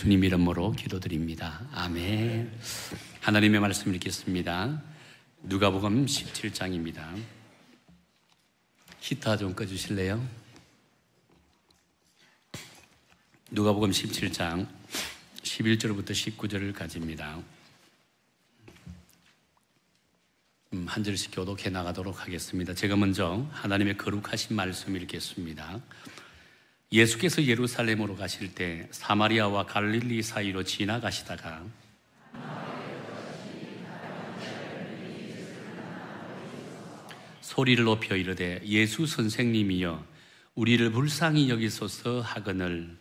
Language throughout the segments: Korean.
예수님 이름으로 기도드립니다. 아멘. 하나님의 말씀을 읽겠습니다. 누가복음 17장입니다. 히터 좀 꺼주실래요? 누가복음 17장 11절부터 19절을 가집니다. 한 절씩 교독해 나가도록 하겠습니다. 제가 먼저 하나님의 거룩하신 말씀을 읽겠습니다. 예수께서 예루살렘으로 가실 때 사마리아와 갈릴리 사이로 지나가시다가 소리를 높여 이르되 예수 선생님이여 우리를 불쌍히 여기소서 하거늘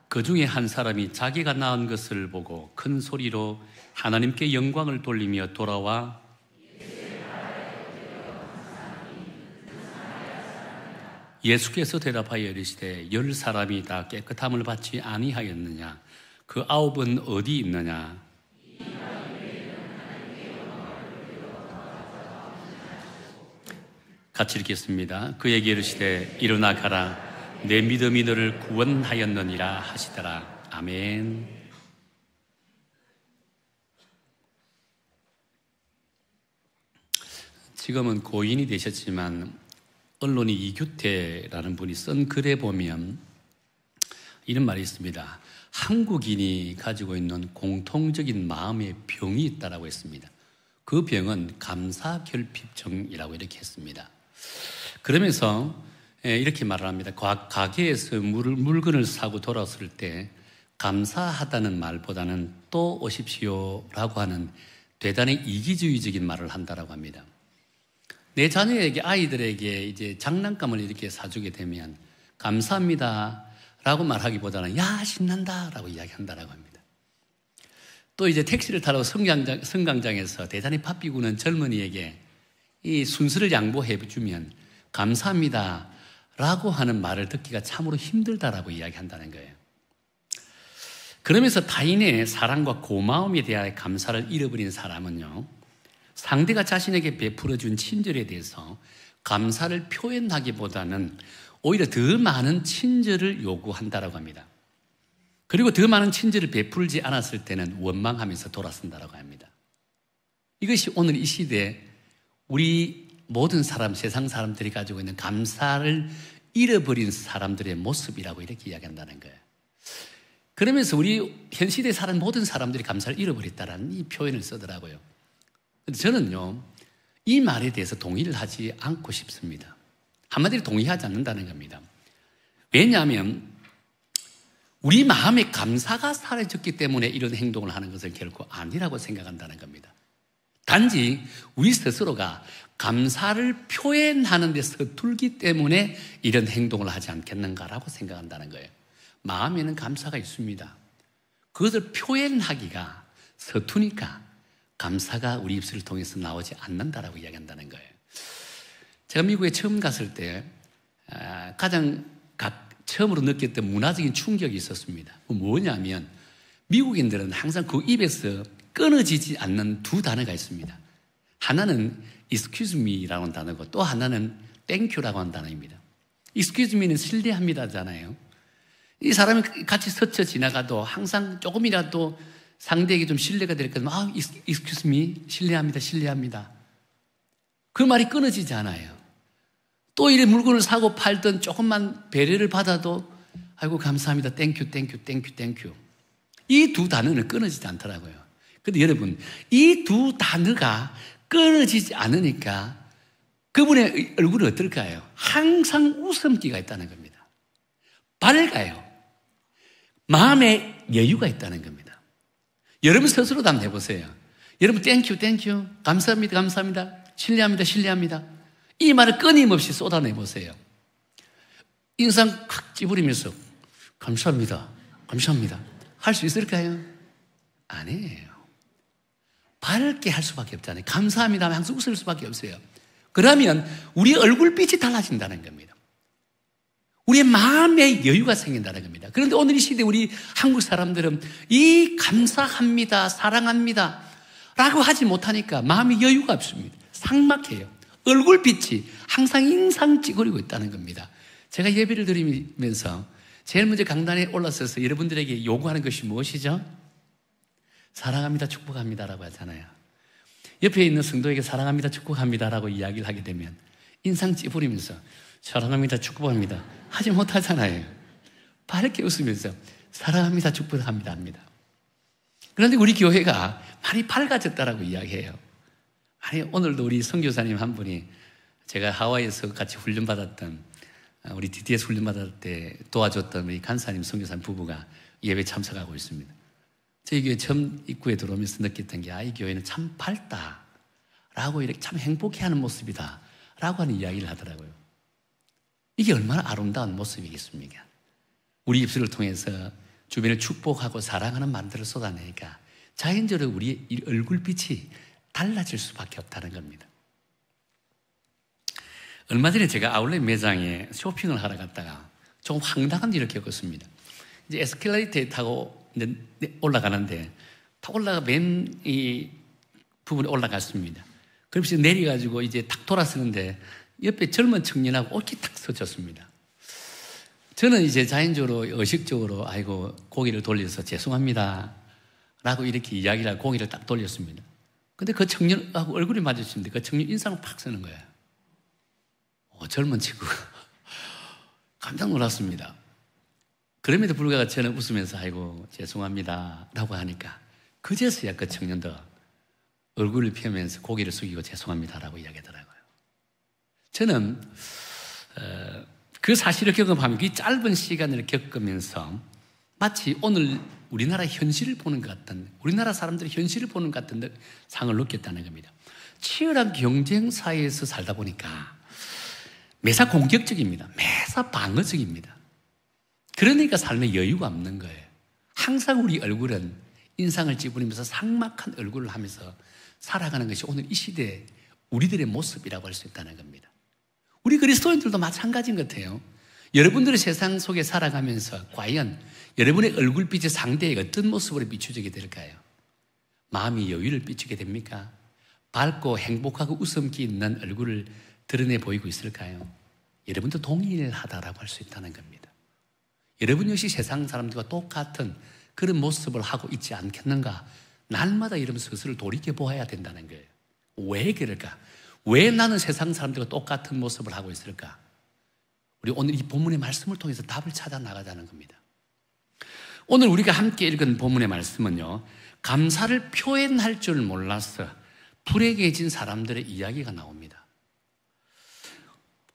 그 중에 한 사람이 자기가 낳은 것을 보고 큰 소리로 하나님께 영광을 돌리며 돌아와 예수께서 대답하여 이르시되 10사람이 다 깨끗함을 받지 아니하였느냐? 그 9은 어디 있느냐? 같이 읽겠습니다. 그에게 이르시되 일어나 가라. 내 믿음이 너를 구원하였느니라 하시더라. 아멘. 지금은 고인이 되셨지만 언론이 이규태라는 분이 쓴 글에 보면 이런 말이 있습니다. 한국인이 가지고 있는 공통적인 마음의 병이 있다라고 했습니다. 그 병은 감사결핍증이라고 이렇게 했습니다. 그러면서 이렇게 말을 합니다. 가게에서 물건을 사고 돌아왔을 때 감사하다는 말보다는 또 오십시오라고 하는 대단히 이기주의적인 말을 한다라고 합니다. 내 자녀에게 아이들에게 이제 장난감을 이렇게 사주게 되면 감사합니다라고 말하기보다는 야 신난다라고 이야기한다라고 합니다. 또 이제 택시를 타러 승강장에서 대단히 바삐구는 젊은이에게 이 순서를 양보해 주면 감사합니다. 라고 하는 말을 듣기가 참으로 힘들다라고 이야기한다는 거예요. 그러면서 타인의 사랑과 고마움에 대한 감사를 잃어버린 사람은요, 상대가 자신에게 베풀어준 친절에 대해서 감사를 표현하기보다는 오히려 더 많은 친절을 요구한다라고 합니다. 그리고 더 많은 친절을 베풀지 않았을 때는 원망하면서 돌아선다라고 합니다. 이것이 오늘 이 시대에 우리 모든 사람, 세상 사람들이 가지고 있는 감사를 잃어버린 사람들의 모습이라고 이렇게 이야기한다는 거예요. 그러면서 우리 현 시대에 사는 모든 사람들이 감사를 잃어버렸다라는 이 표현을 쓰더라고요. 근데 저는요, 이 말에 대해서 동의를 하지 않고 싶습니다. 한마디로 동의하지 않는다는 겁니다. 왜냐하면 우리 마음에 감사가 사라졌기 때문에 이런 행동을 하는 것을 결코 아니라고 생각한다는 겁니다. 단지 우리 스스로가 감사를 표현하는 데 서툴기 때문에 이런 행동을 하지 않겠는가라고 생각한다는 거예요. 마음에는 감사가 있습니다. 그것을 표현하기가 서투니까 감사가 우리 입술을 통해서 나오지 않는다라고 이야기한다는 거예요. 제가 미국에 처음 갔을 때 가장 처음으로 느꼈던 문화적인 충격이 있었습니다. 뭐냐면 미국인들은 항상 그 입에서 끊어지지 않는 두 단어가 있습니다. 하나는 excuse me라는 단어고 또 하나는 thank you라고 하는 단어입니다. excuse me는 실례합니다잖아요. 이 사람이 같이 스쳐 지나가도 항상 조금이라도 상대에게 좀 신뢰가 될 거면 excuse me, 실례합니다, 실례합니다. 그 말이 끊어지지 않아요. 또 이래 물건을 사고 팔던 조금만 배려를 받아도 아이고 감사합니다, thank you, thank you, thank you, thank you. 이 두 단어는 끊어지지 않더라고요. 근데 여러분, 이 두 단어가 끊어지지 않으니까 그분의 얼굴은 어떨까요? 항상 웃음기가 있다는 겁니다. 밝아요. 마음에 여유가 있다는 겁니다. 여러분 스스로도 한번 해보세요. 여러분 땡큐 땡큐 감사합니다 감사합니다 실례합니다 실례합니다 이 말을 끊임없이 쏟아내보세요. 인상 확 찌푸리면서 감사합니다 감사합니다 할 수 있을까요? 아니에요. 밝게 할 수밖에 없잖아요. 감사합니다 하면 항상 웃을 수밖에 없어요. 그러면 우리 얼굴빛이 달라진다는 겁니다. 우리의 마음에 여유가 생긴다는 겁니다. 그런데 오늘 이 시대 우리 한국 사람들은 이 감사합니다, 사랑합니다 라고 하지 못하니까 마음에 여유가 없습니다. 삭막해요. 얼굴빛이 항상 인상 찌그리고 있다는 겁니다. 제가 예배를 드리면서 제일 먼저 강단에 올라서서 여러분들에게 요구하는 것이 무엇이죠? 사랑합니다, 축복합니다라고 하잖아요. 옆에 있는 성도에게 사랑합니다, 축복합니다라고 이야기를 하게 되면 인상 찌푸리면서 사랑합니다, 축복합니다 하지 못하잖아요. 밝게 웃으면서 사랑합니다, 축복합니다 합니다. 그런데 우리 교회가 많이 밝아졌다라고 이야기해요. 아니, 오늘도 우리 선교사님 한 분이 제가 하와이에서 같이 훈련받았던 우리 DTS 훈련받을 때 도와줬던 우리 간사님 선교사님 부부가 예배 참석하고 있습니다. 저희 교회 처음 입구에 들어오면서 느꼈던 게 이 교회는 참 밝다 라고 이렇게 참 행복해하는 모습이다 라고 하는 이야기를 하더라고요. 이게 얼마나 아름다운 모습이겠습니까? 우리 입술을 통해서 주변을 축복하고 사랑하는 말들을 쏟아내니까 자연적으로 우리의 얼굴빛이 달라질 수밖에 없다는 겁니다. 얼마 전에 제가 아울렛 매장에 쇼핑을 하러 갔다가 좀 황당한 일을 겪었습니다. 이제 에스컬레이터에 타고 이제 올라가는데 탁 올라가 맨 이 부분에 올라갔습니다. 그러면서 내려가지고 이제 탁 돌아서는데 옆에 젊은 청년하고 옷이 탁 서졌습니다. 저는 이제 자연적으로 의식적으로 아이고 고개를 돌려서 죄송합니다 라고 이렇게 이야기를 하고 고개를 딱 돌렸습니다. 근데 그 청년하고 얼굴이 마주치는데 그 청년 인상을 팍 쓰는 거예요. 젊은 친구가 깜짝 놀랐습니다. 그럼에도 불구하고 저는 웃으면서 아이고 죄송합니다 라고 하니까 그제서야 그 청년도 얼굴을 펴면서 고개를 숙이고 죄송합니다 라고 이야기하더라고요. 저는 그 사실을 경험하면 그 짧은 시간을 겪으면서 마치 오늘 우리나라 현실을 보는 것 같은, 우리나라 사람들의 현실을 보는 것 같은 상을 느꼈다는 겁니다. 치열한 경쟁 사회에서 살다 보니까 매사 공격적입니다. 매사 방어적입니다. 그러니까 삶에 여유가 없는 거예요. 항상 우리 얼굴은 인상을 찌푸리면서 삭막한 얼굴을 하면서 살아가는 것이 오늘 이 시대 우리들의 모습이라고 할 수 있다는 겁니다. 우리 그리스도인들도 마찬가지인 것 같아요. 여러분들의 세상 속에 살아가면서 과연 여러분의 얼굴빛이 상대에게 어떤 모습으로 비추게 될까요? 마음이 여유를 비추게 됩니까? 밝고 행복하고 웃음기 있는 얼굴을 드러내 보이고 있을까요? 여러분도 동일하다라고 할 수 있다는 겁니다. 여러분 역시 세상 사람들과 똑같은 그런 모습을 하고 있지 않겠는가? 날마다 이런 스스로를 돌이켜보아야 된다는 거예요. 왜 그럴까? 왜 나는 세상 사람들과 똑같은 모습을 하고 있을까? 우리 오늘 이 본문의 말씀을 통해서 답을 찾아 나가자는 겁니다. 오늘 우리가 함께 읽은 본문의 말씀은요, 감사를 표현할 줄 몰라서 불행해진 사람들의 이야기가 나옵니다.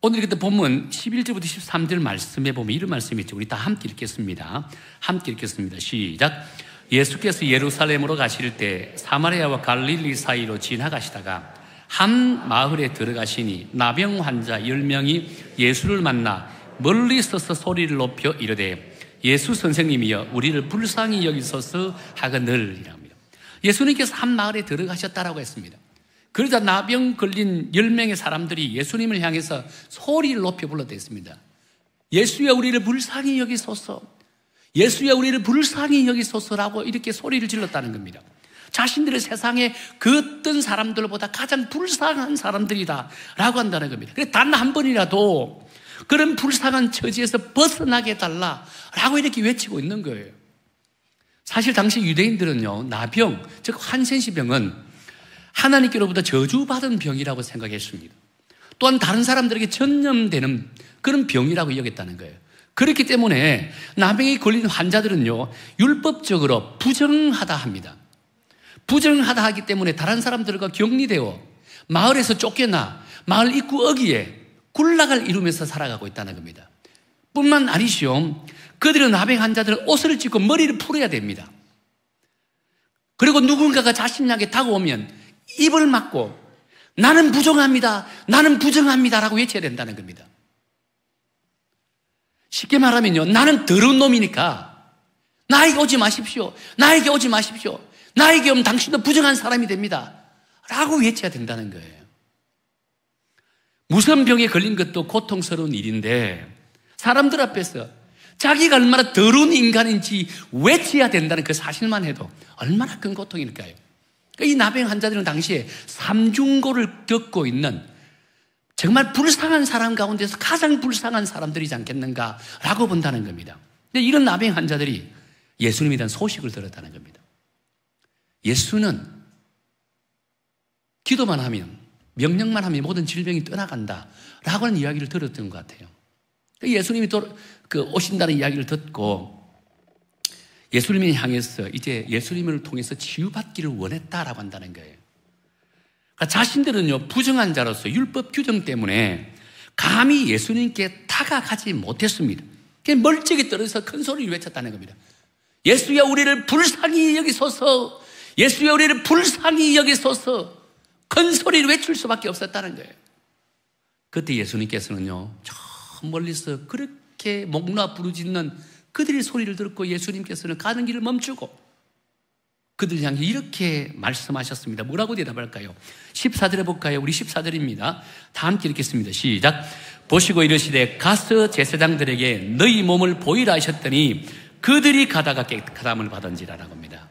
오늘 읽은 본문 11절부터 13절 말씀에 보면 이런 말씀이 있죠. 우리 다 함께 읽겠습니다. 함께 읽겠습니다. 시작. 예수께서 예루살렘으로 가실 때 사마리아와 갈릴리 사이로 지나가시다가 한 마을에 들어가시니 나병 환자 10명이 예수를 만나 멀리 서서 소리를 높여 이르되 예수 선생님이여 우리를 불쌍히 여기소서 하거늘 이랍니다. 예수님께서 한 마을에 들어가셨다라고 했습니다. 그러자 나병 걸린 10명의 사람들이 예수님을 향해서 소리를 높여 불러댔습니다. 예수여 우리를 불쌍히 여기소서, 예수여 우리를 불쌍히 여기소서라고 이렇게 소리를 질렀다는 겁니다. 자신들의 세상에 그 어떤 사람들보다 가장 불쌍한 사람들이다 라고 한다는 겁니다. 그래서 단 한 번이라도 그런 불쌍한 처지에서 벗어나게 해달라라고 이렇게 외치고 있는 거예요. 사실 당시 유대인들은요, 나병, 즉 한센시병은 하나님께로부터 저주받은 병이라고 생각했습니다. 또한 다른 사람들에게 전염되는 그런 병이라고 여겼다는 거예요. 그렇기 때문에 나병에 걸린 환자들은요, 율법적으로 부정하다 합니다. 부정하다 하기 때문에 다른 사람들과 격리되어 마을에서 쫓겨나 마을 입구 어귀에 굴락을 이루면서 살아가고 있다는 겁니다. 뿐만 아니시오, 그들은 나병 환자들은 옷을 찢고 머리를 풀어야 됩니다. 그리고 누군가가 자신에게 다가오면 입을 막고 나는 부정합니다, 나는 부정합니다 라고 외쳐야 된다는 겁니다. 쉽게 말하면요, 나는 더러운 놈이니까 나에게 오지 마십시오, 나에게 오지 마십시오, 나에게 오면 당신도 부정한 사람이 됩니다 라고 외쳐야 된다는 거예요. 무슨 병에 걸린 것도 고통스러운 일인데 사람들 앞에서 자기가 얼마나 더러운 인간인지 외쳐야 된다는 그 사실만 해도 얼마나 큰 고통일까요? 이 나병 환자들은 당시에 삼중고를 겪고 있는 정말 불쌍한 사람 가운데서 가장 불쌍한 사람들이지 않겠는가라고 본다는 겁니다. 근데 이런 나병 환자들이 예수님에 대한 소식을 들었다는 겁니다. 예수는 기도만 하면, 명령만 하면 모든 질병이 떠나간다라고 하는 이야기를 들었던 것 같아요. 예수님이 또 오신다는 이야기를 듣고 예수님을 향해서 이제 예수님을 통해서 치유받기를 원했다라고 한다는 거예요. 그러니까 자신들은요, 부정한 자로서 율법 규정 때문에 감히 예수님께 다가가지 못했습니다. 그냥 멀찍이 떨어져서 큰 소리를 외쳤다는 겁니다. 예수야, 우리를 불쌍히 여기소서. 예수야, 우리를 불쌍히 여기소서. 큰 소리를 외칠 수밖에 없었다는 거예요. 그때 예수님께서는요, 저 멀리서 그렇게 목 놓아 부르짖는 그들의 소리를 듣고 예수님께서는 가는 길을 멈추고 그들 향해 이렇게 말씀하셨습니다. 뭐라고 대답할까요? 14절에 볼까요? 우리 14절입니다. 다 함께 읽겠습니다. 시작. 보시고 이르시되 가서 제사장들에게 너희 몸을 보이라 하셨더니 그들이 가다가 깨끗함을 받은지라라고 합니다.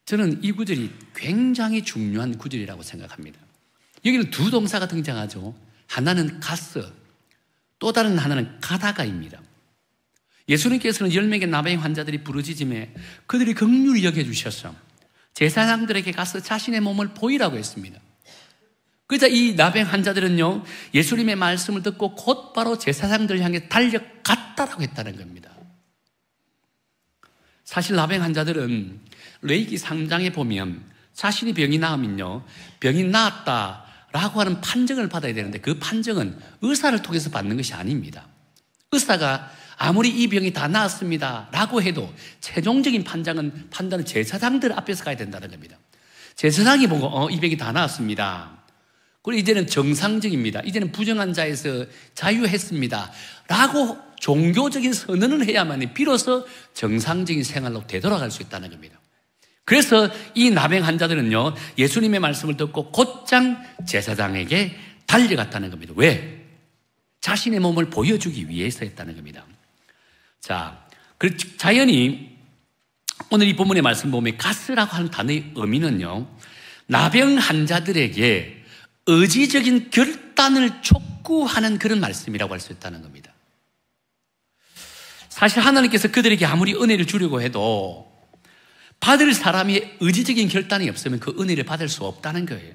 저는 이 구절이 굉장히 중요한 구절이라고 생각합니다. 여기는 두 동사가 등장하죠. 하나는 가서, 또 다른 하나는 가다가입니다. 예수님께서는 10명의 나병 환자들이 부르짖음에 그들이 긍휼히 여겨주셔서 제사장들에게 가서 자신의 몸을 보이라고 했습니다. 그러자 이 나병 환자들은요, 예수님의 말씀을 듣고 곧바로 제사장들 향해 달려갔다라고 했다는 겁니다. 사실 나병 환자들은 레위기 3장에 보면 자신이 병이 나으면요, 병이 나았다라고 하는 판정을 받아야 되는데 그 판정은 의사를 통해서 받는 것이 아닙니다. 의사가 아무리 이 병이 다 나았습니다 라고 해도 최종적인 판단은 제사장들 앞에서 가야 된다는 겁니다. 제사장이 보고 이 병이 다 나았습니다, 그리고 이제는 정상적입니다, 이제는 부정한 자에서 자유했습니다 라고 종교적인 선언을 해야만 비로소 정상적인 생활로 되돌아갈 수 있다는 겁니다. 그래서 이 나병 환자들은요, 예수님의 말씀을 듣고 곧장 제사장에게 달려갔다는 겁니다. 왜? 자신의 몸을 보여주기 위해서 했다는 겁니다. 자, 자연히 오늘 이 본문의 말씀 보면 가스라고 하는 단어의 의미는요, 나병 환자들에게 의지적인 결단을 촉구하는 그런 말씀이라고 할 수 있다는 겁니다. 사실 하나님께서 그들에게 아무리 은혜를 주려고 해도 받을 사람이 의지적인 결단이 없으면 그 은혜를 받을 수 없다는 거예요.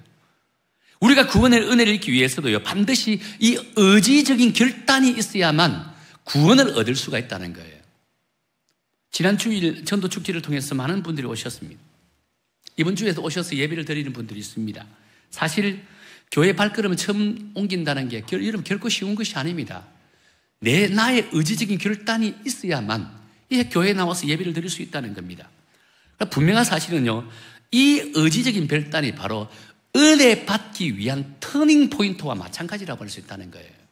우리가 구원의 은혜를 얻기 위해서도요, 반드시 이 의지적인 결단이 있어야만 구원을 얻을 수가 있다는 거예요. 지난 주일 전도 축제를 통해서 많은 분들이 오셨습니다. 이번 주에도 오셔서 예배를 드리는 분들이 있습니다. 사실 교회 발걸음을 처음 옮긴다는 게 여러분 결코 쉬운 것이 아닙니다. 나의 의지적인 결단이 있어야만 이 교회에 나와서 예배를 드릴 수 있다는 겁니다. 그러니까 분명한 사실은요, 이 의지적인 결단이 바로 은혜 받기 위한 터닝 포인트와 마찬가지라고 할 수 있다는 거예요.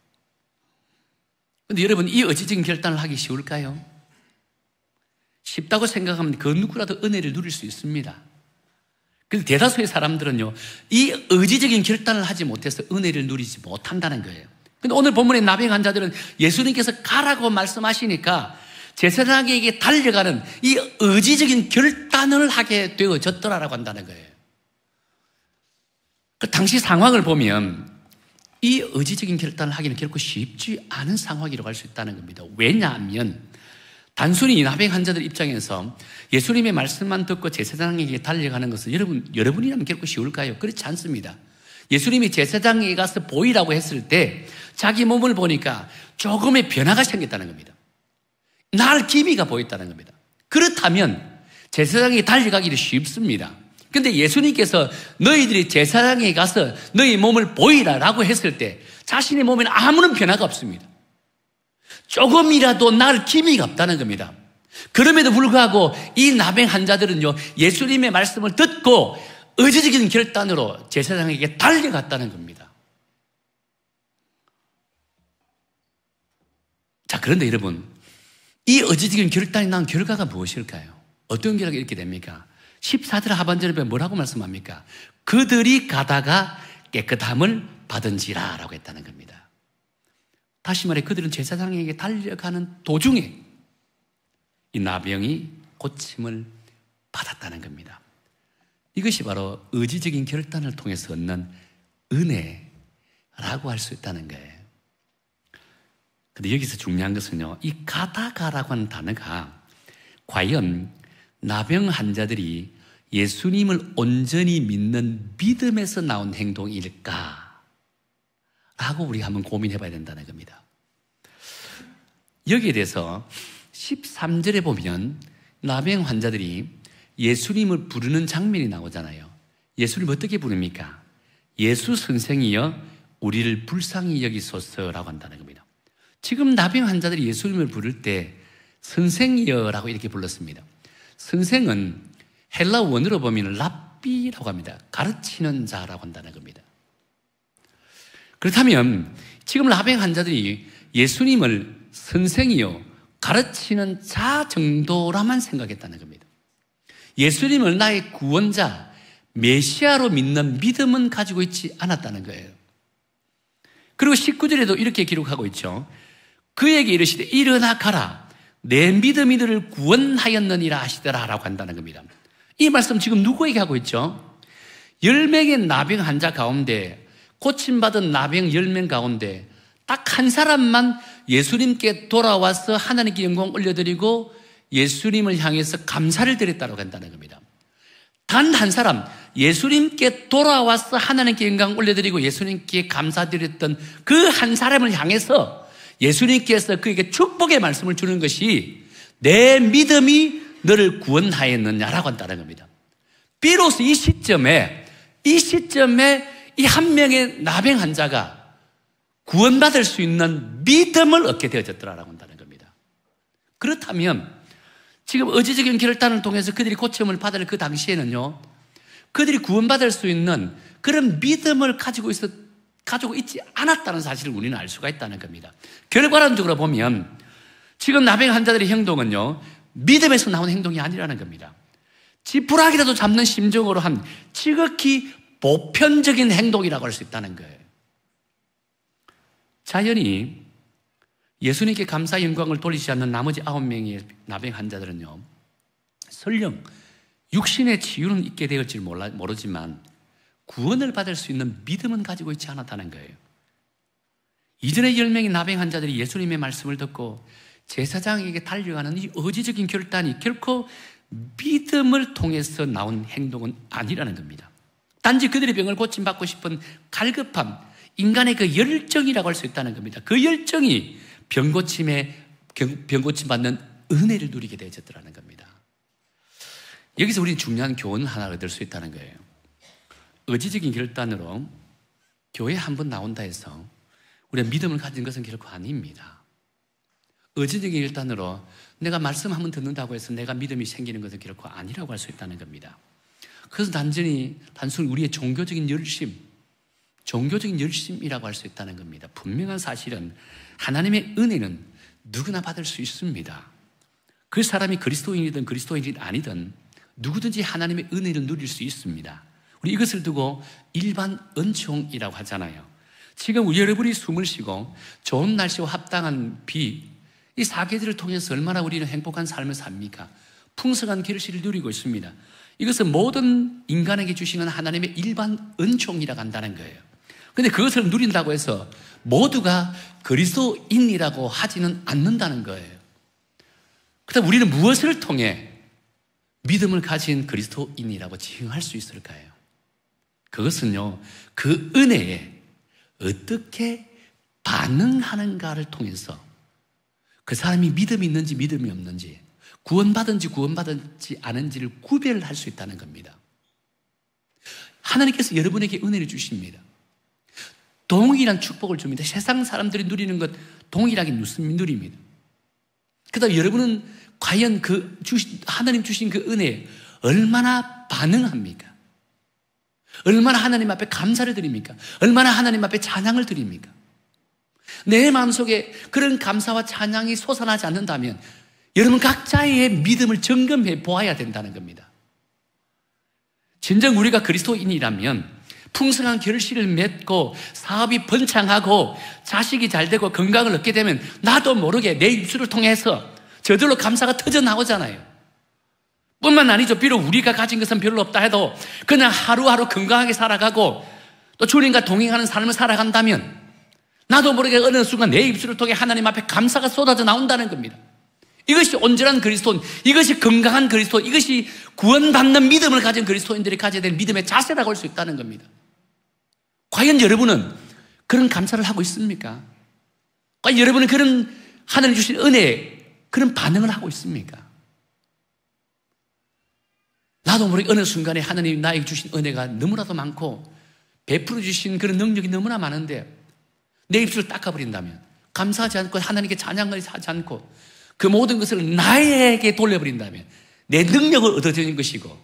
그런데 여러분, 이 의지적인 결단을 하기 쉬울까요? 쉽다고 생각하면 그 누구라도 은혜를 누릴 수 있습니다. 그런데 대다수의 사람들은요, 이 의지적인 결단을 하지 못해서 은혜를 누리지 못한다는 거예요. 그런데 오늘 본문의 나병 환자들은 예수님께서 가라고 말씀하시니까 제사장에게 달려가는 이 의지적인 결단을 하게 되어졌더라라고 한다는 거예요. 그 당시 상황을 보면 이 의지적인 결단을 하기는 결코 쉽지 않은 상황이라고 할 수 있다는 겁니다. 왜냐하면 단순히 이 나병 환자들 입장에서 예수님의 말씀만 듣고 제사장에게 달려가는 것은 여러분이라면 결코 쉬울까요? 그렇지 않습니다. 예수님이 제사장에게 가서 보이라고 했을 때 자기 몸을 보니까 조금의 변화가 생겼다는 겁니다. 날 기미가 보였다는 겁니다. 그렇다면 제사장에게 달려가기도 쉽습니다. 그런데 예수님께서 너희들이 제사장에 가서 너희 몸을 보이라라고 했을 때 자신의 몸에는 아무런 변화가 없습니다. 조금이라도 날 기미가 없다는 겁니다. 그럼에도 불구하고 이 나병 환자들은요, 예수님의 말씀을 듣고 의지적인 결단으로 제사장에게 달려갔다는 겁니다. 자, 그런데 여러분, 이 의지적인 결단이 난 결과가 무엇일까요? 어떤 결과가 이렇게 됩니까? 14절 하반절에 보면 뭐라고 말씀합니까? 그들이 가다가 깨끗함을 받은지라 라고 했다는 겁니다. 다시 말해 그들은 제사장에게 달려가는 도중에 이 나병이 고침을 받았다는 겁니다. 이것이 바로 의지적인 결단을 통해서 얻는 은혜라고 라고 할 수 있다는 거예요. 근데 여기서 중요한 것은요, 이 가다가라고 하는 단어가 과연 나병 환자들이 예수님을 온전히 믿는 믿음에서 나온 행동일까? 라고 우리가 한번 고민해 봐야 된다는 겁니다. 여기에 대해서 13절에 보면 나병 환자들이 예수님을 부르는 장면이 나오잖아요. 예수님을 어떻게 부릅니까? 예수 선생이여 우리를 불쌍히 여기소서라고 한다는 겁니다. 지금 나병 환자들이 예수님을 부를 때 선생이여라고 이렇게 불렀습니다. 선생은 헬라 원어로 보면 랍비라고 합니다. 가르치는 자라고 한다는 겁니다. 그렇다면 지금 나병 환자들이 예수님을 선생이요 가르치는 자 정도라만 생각했다는 겁니다. 예수님을 나의 구원자, 메시아로 믿는 믿음은 가지고 있지 않았다는 거예요. 그리고 19절에도 이렇게 기록하고 있죠. 그에게 이르시되 일어나 가라 내 믿음이 너를 구원하였느니라 하시더라 라고 한다는 겁니다. 이 말씀 지금 누구에게 하고 있죠? 10명의 나병 환자 가운데, 고침받은 나병 10명 가운데 딱 한 사람만 예수님께 돌아와서 하나님께 영광 올려드리고 예수님을 향해서 감사를 드렸다고 한다는 겁니다. 단 한 사람, 예수님께 돌아와서 하나님께 영광 올려드리고 예수님께 감사드렸던 그 한 사람을 향해서 예수님께서 그에게 축복의 말씀을 주는 것이 내 믿음이 너를 구원하였느냐라고 한다는 겁니다. 비로소 이 시점에 이 한 명의 나병 환자가 구원받을 수 있는 믿음을 얻게 되어졌더라라고 한다는 겁니다. 그렇다면 지금 의지적인 결단을 통해서 그들이 고침을 받을 그 당시에는요, 그들이 구원받을 수 있는 그런 믿음을 가지고 있지 않았다는 사실을 우리는 알 수가 있다는 겁니다. 결과론적으로 보면 지금 나병 환자들의 행동은요, 믿음에서 나온 행동이 아니라는 겁니다. 지푸라기라도 잡는 심정으로 한 지극히 보편적인 행동이라고 할 수 있다는 거예요. 자연히 예수님께 감사 영광을 돌리지 않는 나머지 9명의 나병 환자들은요, 설령 육신의 치유는 있게 되었지 모르지만 구원을 받을 수 있는 믿음은 가지고 있지 않았다는 거예요. 이전에 10명의 나병 환자들이 예수님의 말씀을 듣고 제사장에게 달려가는 이 의지적인 결단이 결코 믿음을 통해서 나온 행동은 아니라는 겁니다. 단지 그들의 병을 고침받고 싶은 갈급함, 인간의 그 열정이라고 할 수 있다는 겁니다. 그 열정이 병고침 받는 은혜를 누리게 되어졌더라는 겁니다. 여기서 우리는 중요한 교훈을 하나 얻을 수 있다는 거예요. 의지적인 결단으로 교회에 한 번 나온다 해서 우리가 믿음을 가진 것은 결코 아닙니다. 의지적인 결단으로 내가 말씀 한 번 듣는다고 해서 내가 믿음이 생기는 것은 결코 아니라고 할 수 있다는 겁니다. 그래서 단순히 우리의 종교적인 열심이라고 할 수 있다는 겁니다. 분명한 사실은 하나님의 은혜는 누구나 받을 수 있습니다. 그 사람이 그리스도인이든 그리스도인이 아니든 누구든지 하나님의 은혜를 누릴 수 있습니다. 우리 이것을 두고 일반 은총이라고 하잖아요. 지금 우리 여러분이 숨을 쉬고 좋은 날씨와 합당한 비, 이 사계절을 통해서 얼마나 우리는 행복한 삶을 삽니까? 풍성한 결실을 누리고 있습니다. 이것은 모든 인간에게 주시는 하나님의 일반 은총이라고 한다는 거예요. 그런데 그것을 누린다고 해서 모두가 그리스도인이라고 하지는 않는다는 거예요. 그렇다면 우리는 무엇을 통해 믿음을 가진 그리스도인이라고 칭할 수 있을까요? 그것은요, 그 은혜에 어떻게 반응하는가를 통해서 그 사람이 믿음이 있는지 믿음이 없는지, 구원받은지 구원받지 않은지를 구별할 수 있다는 겁니다. 하나님께서 여러분에게 은혜를 주십니다. 동일한 축복을 줍니다. 세상 사람들이 누리는 것 동일하게 누립니다. 그다음 여러분은 과연 하나님 주신 그 은혜에 얼마나 반응합니까? 얼마나 하나님 앞에 감사를 드립니까? 얼마나 하나님 앞에 찬양을 드립니까? 내 마음속에 그런 감사와 찬양이 솟아나지 않는다면 여러분 각자의 믿음을 점검해 보아야 된다는 겁니다. 진정 우리가 그리스도인이라면 풍성한 결실을 맺고 사업이 번창하고 자식이 잘 되고 건강을 얻게 되면 나도 모르게 내 입술을 통해서 저절로 감사가 터져 나오잖아요. 뿐만 아니죠. 비록 우리가 가진 것은 별로 없다 해도 그냥 하루하루 건강하게 살아가고 또 주님과 동행하는 삶을 살아간다면 나도 모르게 어느 순간 내 입술을 통해 하나님 앞에 감사가 쏟아져 나온다는 겁니다. 이것이 온전한 그리스도인, 이것이 건강한 그리스도인, 이것이 구원받는 믿음을 가진 그리스도인들이 가져야 될 믿음의 자세라고 할 수 있다는 겁니다. 과연 여러분은 그런 감사를 하고 있습니까? 과연 여러분은 그런 하나님 주신 은혜에 그런 반응을 하고 있습니까? 나도 모르게 어느 순간에 하나님이 나에게 주신 은혜가 너무나도 많고 베풀어 주신 그런 능력이 너무나 많은데 내 입술을 닦아버린다면, 감사하지 않고 하나님께 찬양을 하지 않고 그 모든 것을 나에게 돌려버린다면 내 능력을 얻어진 것이고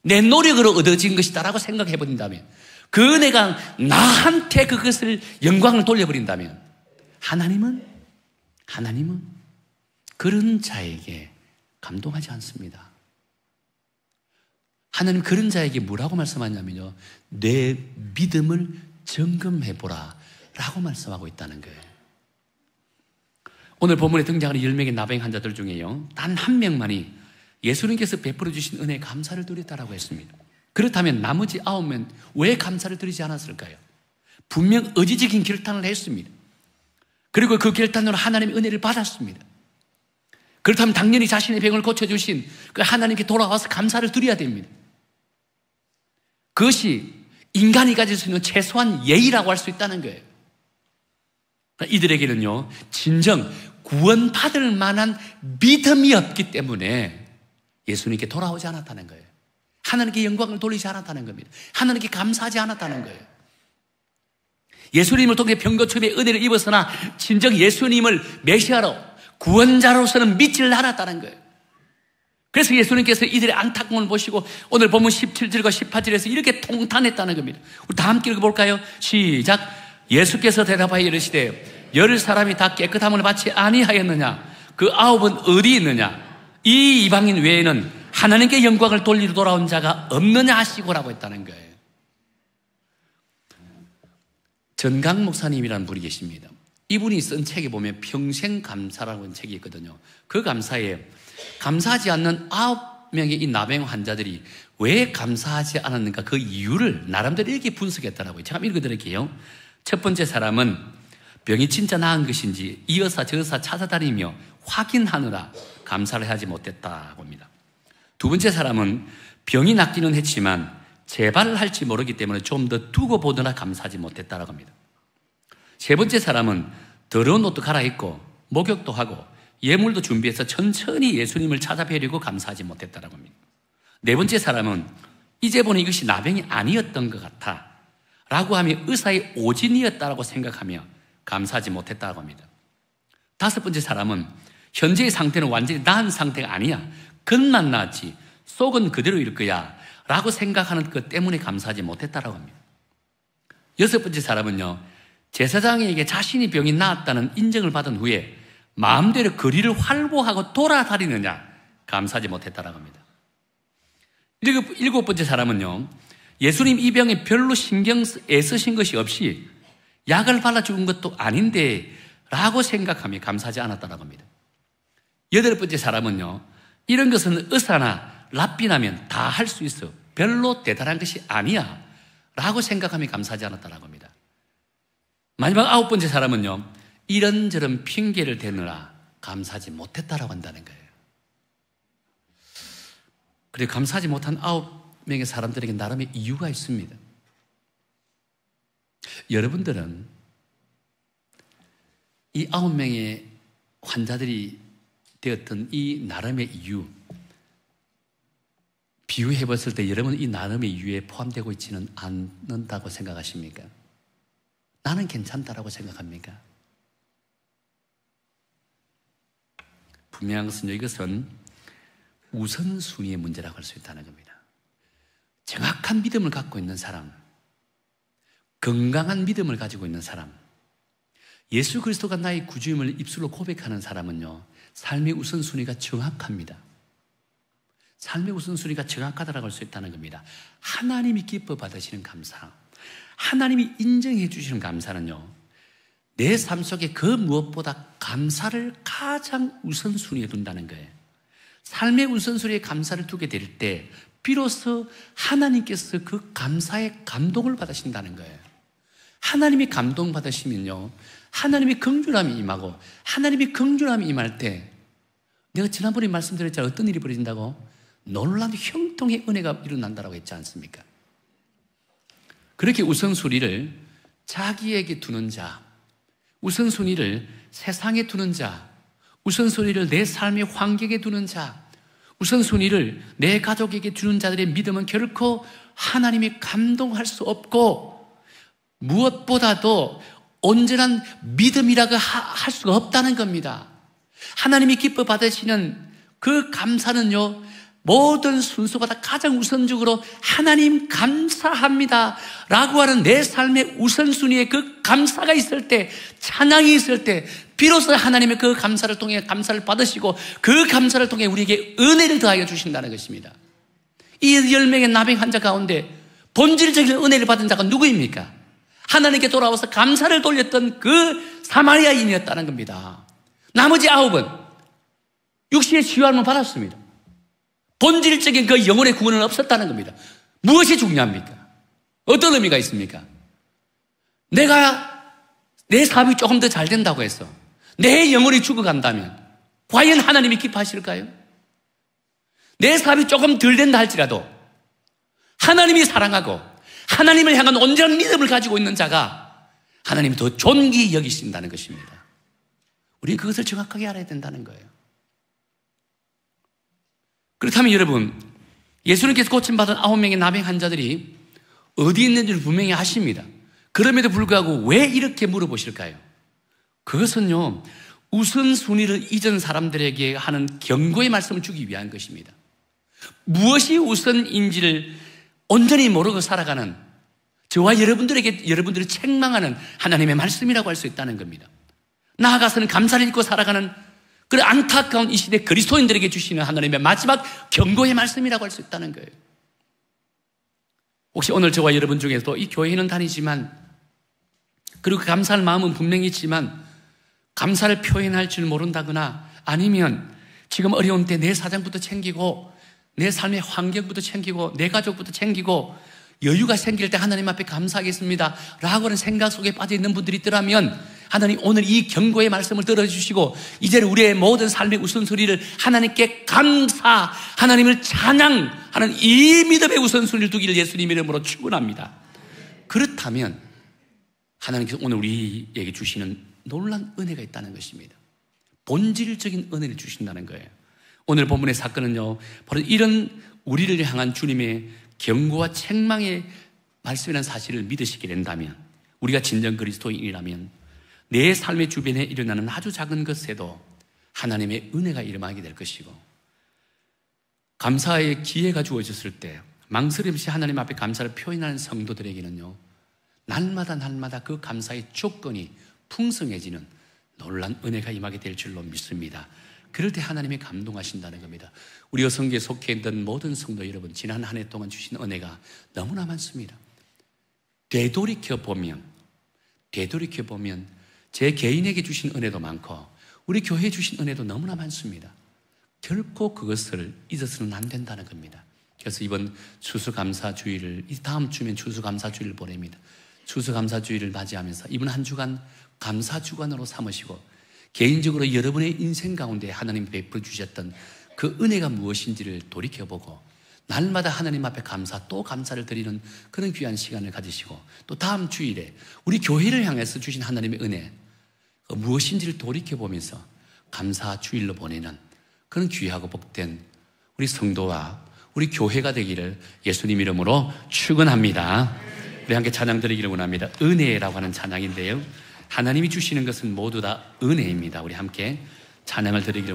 내 노력으로 얻어진 것이다라고 생각해버린다면, 그 은혜가 나한테 그것을 영광을 돌려버린다면 하나님은 그런 자에게 감동하지 않습니다. 하나님 그런 자에게 뭐라고 말씀하냐면요, 내 믿음을 점검해보라 라고 말씀하고 있다는 거예요. 오늘 본문에 등장하는 10명의 나병 환자들 중에요, 단 한 명만이 예수님께서 베풀어 주신 은혜에 감사를 드렸다라고 했습니다. 그렇다면 나머지 9명 왜 감사를 드리지 않았을까요? 분명 의지적인 결단을 했습니다. 그리고 그 결단으로 하나님의 은혜를 받았습니다. 그렇다면 당연히 자신의 병을 고쳐주신 그 하나님께 돌아와서 감사를 드려야 됩니다. 그것이 인간이 가질 수 있는 최소한 예의라고 할 수 있다는 거예요. 이들에게는요, 진정 구원받을 만한 믿음이 없기 때문에 예수님께 돌아오지 않았다는 거예요. 하나님께 영광을 돌리지 않았다는 겁니다. 하나님께 감사하지 않았다는 거예요. 예수님을 통해 병고침의 은혜를 입었으나 진정 예수님을 메시아로, 구원자로서는 믿지를 않았다는 거예요. 그래서 예수님께서 이들의 안타까움을 보시고 오늘 본문 17절과 18절에서 이렇게 통탄했다는 겁니다. 우리 다 함께 읽어볼까요? 시작. 예수께서 대답하여 이르시되 10사람이 다 깨끗함을 받지 아니하였느냐? 그 9은 어디 있느냐? 이 이방인 외에는 하나님께 영광을 돌리러 돌아온 자가 없느냐 하시고라고 했다는 거예요. 전강 목사님이라는 분이 계십니다. 이분이 쓴 책에 보면 평생 감사라고 하는 책이 있거든요. 그 감사에 감사하지 않는 9명의 이 나병 환자들이 왜 감사하지 않았는가, 그 이유를 나름대로 이렇게 분석했다라고요. 제가 읽어드릴게요. 첫 번째 사람은 병이 진짜 나은 것인지 이어사 저어사 찾아다니며 확인하느라 감사를 하지 못했다고 합니다. 두 번째 사람은 병이 낫기는 했지만 재발을 할지 모르기 때문에 좀 더 두고 보느라 감사하지 못했다고 합니다. 세 번째 사람은 더러운 옷도 갈아입고 목욕도 하고 예물도 준비해서 천천히 예수님을 찾아뵈려고 감사하지 못했다고 합니다. 네 번째 사람은 이제 보니 이것이 나병이 아니었던 것 같아 라고 하며 의사의 오진이었다고 생각하며 감사하지 못했다고 합니다. 다섯 번째 사람은 현재의 상태는 완전히 나은 상태가 아니야, 겉만 나았지 속은 그대로일 거야 라고 생각하는 것 때문에 감사하지 못했다고 합니다. 여섯 번째 사람은요, 제사장에게 자신이 병이 나았다는 인정을 받은 후에 마음대로 거리를 활보하고 돌아다니느냐 감사하지 못했다고 합니다. 일곱 번째 사람은요, 예수님 이 병에 별로 신경 애쓰신 것이 없이 약을 발라 죽은 것도 아닌데 라고 생각하며 감사하지 않았다고 합니다. 여덟 번째 사람은요, 이런 것은 의사나 랍비나면 다 할 수 있어, 별로 대단한 것이 아니야 라고 생각하며 감사하지 않았다고 합니다. 마지막 아홉 번째 사람은요, 이런저런 핑계를 대느라 감사하지 못했다라고 한다는 거예요. 그리고 감사하지 못한 9명의 사람들에게 나름의 이유가 있습니다. 여러분들은 이 9명의 환자들이 되었던 이 나름의 이유, 비유해 봤을 때 여러분 이 나름의 이유에 포함되고 있지는 않는다고 생각하십니까? 나는 괜찮다라고 생각합니까? 분명한 것은 이것은 우선순위의 문제라고 할 수 있다는 겁니다. 정확한 믿음을 갖고 있는 사람, 건강한 믿음을 가지고 있는 사람, 예수 그리스도가 나의 구주임을 입술로 고백하는 사람은요, 삶의 우선순위가 정확합니다. 삶의 우선순위가 정확하다고 할 수 있다는 겁니다. 하나님이 기뻐 받으시는 감사, 하나님이 인정해 주시는 감사는요, 내 삶 속에 그 무엇보다 감사를 가장 우선순위에 둔다는 거예요. 삶의 우선순위에 감사를 두게 될 때 비로소 하나님께서 그 감사의 감동을 받으신다는 거예요. 하나님이 감동받으시면요, 하나님의 긍휼함이 임하고, 하나님의 긍휼함이 임할 때 내가 지난번에 말씀드렸잖아요. 어떤 일이 벌어진다고? 놀라운 형통의 은혜가 일어난다고 했지 않습니까? 그렇게 우선순위를 자기에게 두는 자, 우선순위를 세상에 두는 자, 우선순위를 내 삶의 환경에 두는 자, 우선순위를 내 가족에게 주는 자들의 믿음은 결코 하나님이 감동할 수 없고, 무엇보다도 온전한 믿음이라고 할 수가 없다는 겁니다. 하나님이 기뻐 받으시는 그 감사는요, 모든 순서보다 가장 우선적으로 하나님 감사합니다 라고 하는 내 삶의 우선순위에 그 감사가 있을 때, 찬양이 있을 때 비로소 하나님의 그 감사를 통해 감사를 받으시고 그 감사를 통해 우리에게 은혜를 더하여 주신다는 것입니다. 이 10명의 나병 환자 가운데 본질적인 은혜를 받은 자가 누구입니까? 하나님께 돌아와서 감사를 돌렸던 그 사마리아인이었다는 겁니다. 나머지 9은 육신의 치유함을 받았습니다. 본질적인 그 영혼의 구원은 없었다는 겁니다. 무엇이 중요합니까? 어떤 의미가 있습니까? 내 사업이 조금 더 잘 된다고 해서 내 영혼이 죽어간다면 과연 하나님이 기뻐하실까요? 내 사업이 조금 덜 된다 할지라도 하나님이 사랑하고 하나님을 향한 온전한 믿음을 가지고 있는 자가 하나님이 더 존귀히 여기신다는 것입니다. 우리는 그것을 정확하게 알아야 된다는 거예요. 그렇다면 여러분, 예수님께서 고침받은 9명의 나병 환자들이 어디 있는지를 분명히 아십니다. 그럼에도 불구하고 왜 이렇게 물어보실까요? 그것은요, 우선순위를 잊은 사람들에게 하는 경고의 말씀을 주기 위한 것입니다. 무엇이 우선인지를 온전히 모르고 살아가는 저와 여러분들이 책망하는 하나님의 말씀이라고 할 수 있다는 겁니다. 나아가서는 감사를 잊고 살아가는 그런 안타까운 이 시대 그리스도인들에게 주시는 하나님의 마지막 경고의 말씀이라고 할 수 있다는 거예요. 혹시 오늘 저와 여러분 중에서도 이 교회는 다니지만, 그리고 감사할 마음은 분명히 있지만 감사를 표현할 줄 모른다거나, 아니면 지금 어려운 때 내 사정부터 챙기고 내 삶의 환경부터 챙기고 내 가족부터 챙기고 여유가 생길 때 하나님 앞에 감사하겠습니다 라고 하는 생각 속에 빠져 있는 분들이 있더라면, 하나님 오늘 이 경고의 말씀을 들어주시고 이제는 우리의 모든 삶의 우선순위를 하나님께 감사, 하나님을 찬양하는 이 믿음의 우선순위를 두기를 예수님 이름으로 축원합니다. 그렇다면 하나님께서 오늘 우리에게 주시는 놀라운 은혜가 있다는 것입니다. 본질적인 은혜를 주신다는 거예요. 오늘 본문의 사건은요, 바로 이런 우리를 향한 주님의 경고와 책망의 말씀이라는 사실을 믿으시게 된다면, 우리가 진정 그리스도인이라면 내 삶의 주변에 일어나는 아주 작은 것에도 하나님의 은혜가 일어나게 될 것이고, 감사의 기회가 주어졌을 때 망설임 없이 하나님 앞에 감사를 표현하는 성도들에게는요, 날마다 그 감사의 조건이 풍성해지는 놀라운 은혜가 임하게 될 줄로 믿습니다. 그럴 때 하나님이 감동하신다는 겁니다. 우리 여성교에 속해 있던 모든 성도 여러분, 지난 한 해 동안 주신 은혜가 너무나 많습니다. 되돌이켜보면 제 개인에게 주신 은혜도 많고 우리 교회에 주신 은혜도 너무나 많습니다. 결코 그것을 잊어서는 안 된다는 겁니다. 그래서 이번 추수감사주일을, 이 다음 주면 추수감사주일을 보냅니다. 추수감사주일을 맞이하면서 이번 한 주간 감사주간으로 삼으시고, 개인적으로 여러분의 인생 가운데 하나님이 베풀어 주셨던 그 은혜가 무엇인지를 돌이켜보고 날마다 하나님 앞에 또 감사를 드리는 그런 귀한 시간을 가지시고, 또 다음 주일에 우리 교회를 향해서 주신 하나님의 은혜 무엇인지를 돌이켜보면서 감사 주일로 보내는 그런 귀하고 복된 우리 성도와 우리 교회가 되기를 예수님 이름으로 축원합니다. 우리 함께 찬양 드리기를 원합니다. 은혜라고 하는 찬양인데요, 하나님이 주시는 것은 모두 다 은혜입니다. 우리 함께 찬양을 드리기를